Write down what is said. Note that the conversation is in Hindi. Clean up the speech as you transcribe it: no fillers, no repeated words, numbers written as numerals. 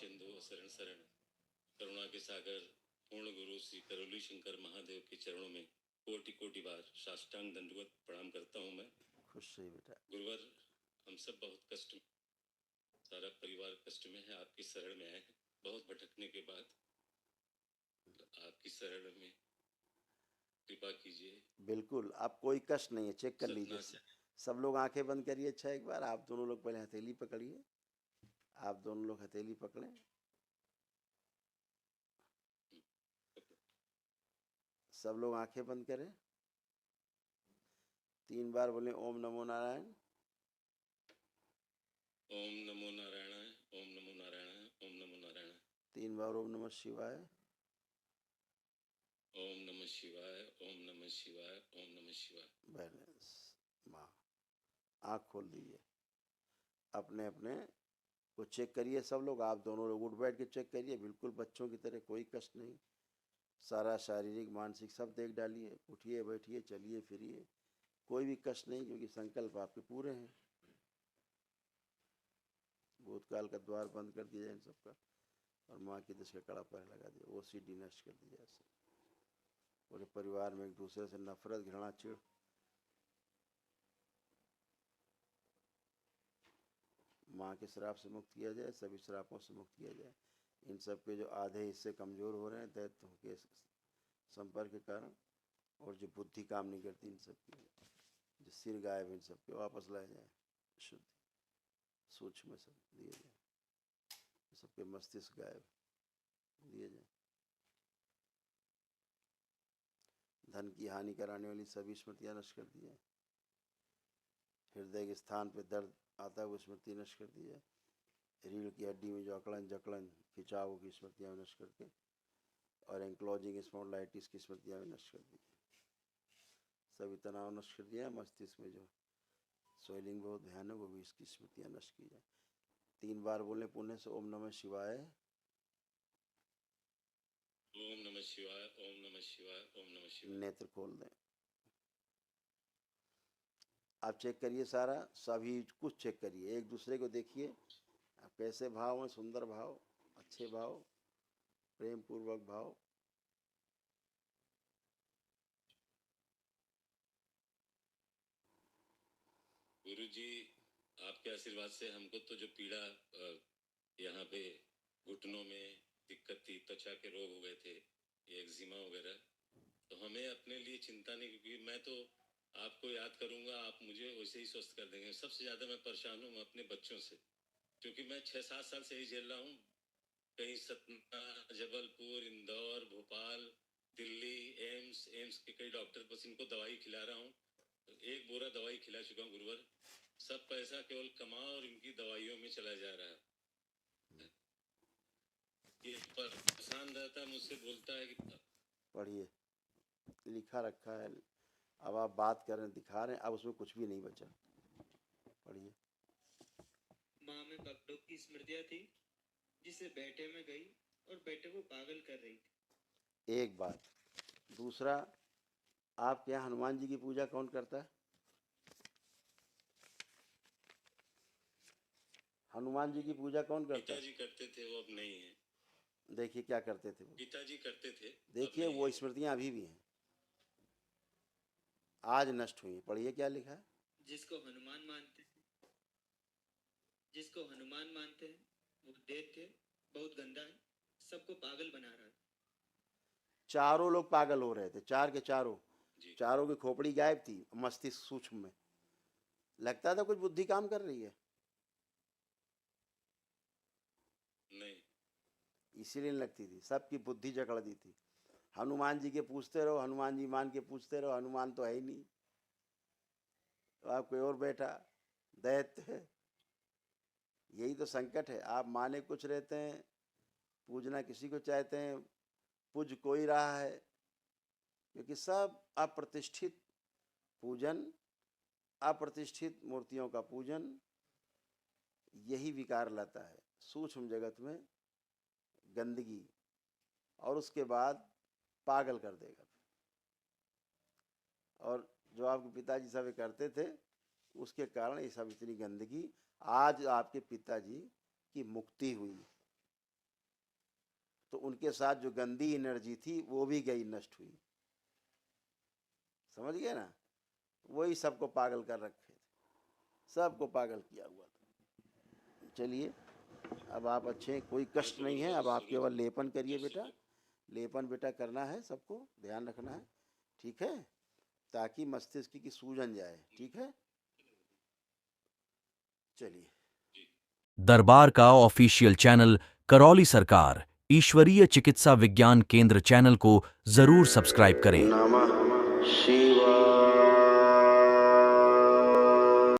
सिंधु शरण शरण करुणा के सागर पूर्ण गुरु श्री करोली शंकर महादेव के चरणों में कोटि कोटि बार साष्टांग दंडवत प्रणाम करता हूँ मैं। खुश रही बेटा। गुरुवर, हम सब बहुत कष्ट में, सारा परिवार कष्ट में है। आपकी शरण में आए हैं बहुत भटकने के बाद, आपकी शरण में कृपा कीजिए। बिल्कुल, आप कोई कष्ट नहीं है, चेक कर लीजिए। सब लोग आंखें बंद करिए। अच्छा, एक बार आप दोनों लोग पहले हथेली पकड़िए। आप दोनों लोग हथेली पकड़ें। सब लोग आंखें बंद करें। 3 बार बोले ओम नमो नारायण। ओम नमो नारायण, ओम नमो नारायण, ओम नमो नारायण। 3 बार ओम नमः शिवाय। ओम नमः शिवाय, ओम नमः शिवाय, ओम नमः शिवाय। बैलेंस। माँ, आँख खोल दीजिए। अपने अपने को चेक करिए। सब लोग, आप दोनों लोग उठ बैठ के चेक करिए। बिल्कुल बच्चों की तरह, कोई कष्ट नहीं। सारा शारीरिक मानसिक सब देख डालिए। उठिए बैठिए चलिए फिरिए, कोई भी कष्ट नहीं, क्योंकि संकल्प आपके पूरे हैं। भूतकाल का द्वार बंद कर दिया जाए इन सबका, और माँ की दृष्टि का कड़ा पर लगा दिया। OCD नष्ट कर दिया ऐसे। पूरे परिवार में एक दूसरे से नफरत घृणा चिढ़ माँ के श्राप से मुक्त किया जाए, सभी श्रापों से मुक्त किया जाए। इन सब के जो आधे हिस्से कमज़ोर हो रहे हैं दैत्यों के संपर्क के कारण, और जो बुद्धि काम नहीं करती इन सब की, जो सिर गायब, इन सब के वापस लाए जाए। शुद्ध सूक्ष्म सब दिए जाए। सबके मस्तिष्क गायब दिए जाए। धन की हानि कराने वाली सभी स्मृतियाँ नष्ट कर दी जाए। हृदय के स्थान पर दर्द आता है वो स्मृति नष्ट कर दी जाए। रीढ़ की हड्डी में जो अकड़न जकड़न खिंचाव की स्मृतियाँ नष्ट करके, और एंक्लोजिंग स्पॉन्डिलाइटिस की स्मृतियाँ नष्ट कर दी जाए। सभी तनाव नष्ट कर दिया। मस्तिष्क में जो स्वेलिंग बहुत भयानक, वो भी इसकी स्मृतियाँ नष्ट की जाए। 3 बार बोले पुण्य से ओम नमः शिवाय। ओम नमः शिवाय, ओम नमः शिवाय, ओम नमः शिवाय। नेत्र खोल दें। आप चेक करिए सारा, सभी कुछ चेक करिए। एक दूसरे को देखिए, आप कैसे भाव हैं। सुंदर भाव, अच्छे भाव, प्रेम पूर्वक भाव। गुरु जी, आपके आशीर्वाद से हमको तो जो पीड़ा यहाँ पे घुटनों में दिक्कत थी, त्वचा के रोग हो गए थे, ये एक्जिमा वगैरह, तो हमें अपने लिए चिंता नहीं, क्योंकि मैं तो आपको याद करूंगा, आप मुझे वैसे ही स्वस्थ कर देंगे। सबसे ज़्यादा मैं परेशान हूँ अपने बच्चों से, क्योंकि मैं 6-7 साल से ही झेल रहा हूँ। कहीं सतना, जबलपुर, इंदौर, भोपाल, दिल्ली, एम्स के कई डॉक्टर, बस इनको दवाई खिला रहा हूँ। एक बोरा दवाई खिला चुका हूँ गुरुवर। सब पैसा केवल कमा और इनकी दवाइयों में चला जा रहा है। ये परेशान रहता है, मुझसे बोलता है कि पढ़िए, लिखा रखा है। अब आप बात कर रहे हैं, दिखा रहे हैं, अब उसमें कुछ भी नहीं बचा। पढ़िए। माँ में पगडों की स्मृतियाँ थी, जिसे बेटे में गई और बेटे को पागल कर रही थी। एक बात। दूसरा, आपके यहाँ हनुमान जी की पूजा कौन करता है? हनुमान जी की पूजा कौन करता है? पिताजी करते थे, वो अब नहीं है। देखिए क्या करते थे वो। पिताजी करते थे, देखिए वो स्मृतियाँ अभी भी हैं, आज नष्ट हुई। पढ़िए क्या लिखा है। जिसको हनुमान मानते हैं, जिसको हनुमान मानते हैं, वो दैत्य बहुत गंदा है, सबको पागल बना रहा है। चारों लोग पागल हो रहे थे, चार के चारों। चारों की खोपड़ी गायब थी, मस्तिष्क सूक्ष्म में। लगता था कुछ बुद्धि काम कर रही है, नहीं, इसीलिए लगती थी। सबकी बुद्धि जकड़ दी थी। हनुमान जी के पूछते रहो, हनुमान जी मान के पूछते रहो, हनुमान तो है ही नहीं, तो आप कोई और बैठा दैत्य है। यही तो संकट है। आप माने कुछ रहते हैं, पूजना किसी को चाहते हैं, पूज कोई रहा है, क्योंकि सब अप्रतिष्ठित पूजन, अप्रतिष्ठित मूर्तियों का पूजन, यही विकार लाता है सूक्ष्म जगत में गंदगी, और उसके बाद पागल कर देगा। और जो आपके पिताजी सब करते थे, उसके कारण ये सब इतनी गंदगी। आज आपके पिताजी की मुक्ति हुई, तो उनके साथ जो गंदी एनर्जी थी वो भी गई, नष्ट हुई। समझ गए ना? वही सबको पागल कर रखे थे, सबको पागल किया हुआ था। चलिए अब आप अच्छे हैं, कोई कष्ट नहीं है। अब आप केवल लेपन करिए बेटा, लेपन बेटा करना है, सबको ध्यान रखना है, ठीक है, ताकि मस्तिष्क की सूजन जाए, ठीक है। चलिए। दरबार का ऑफिशियल चैनल करौली सरकार ईश्वरीय चिकित्सा विज्ञान केंद्र चैनल को जरूर सब्सक्राइब करें। नमः शिवाय।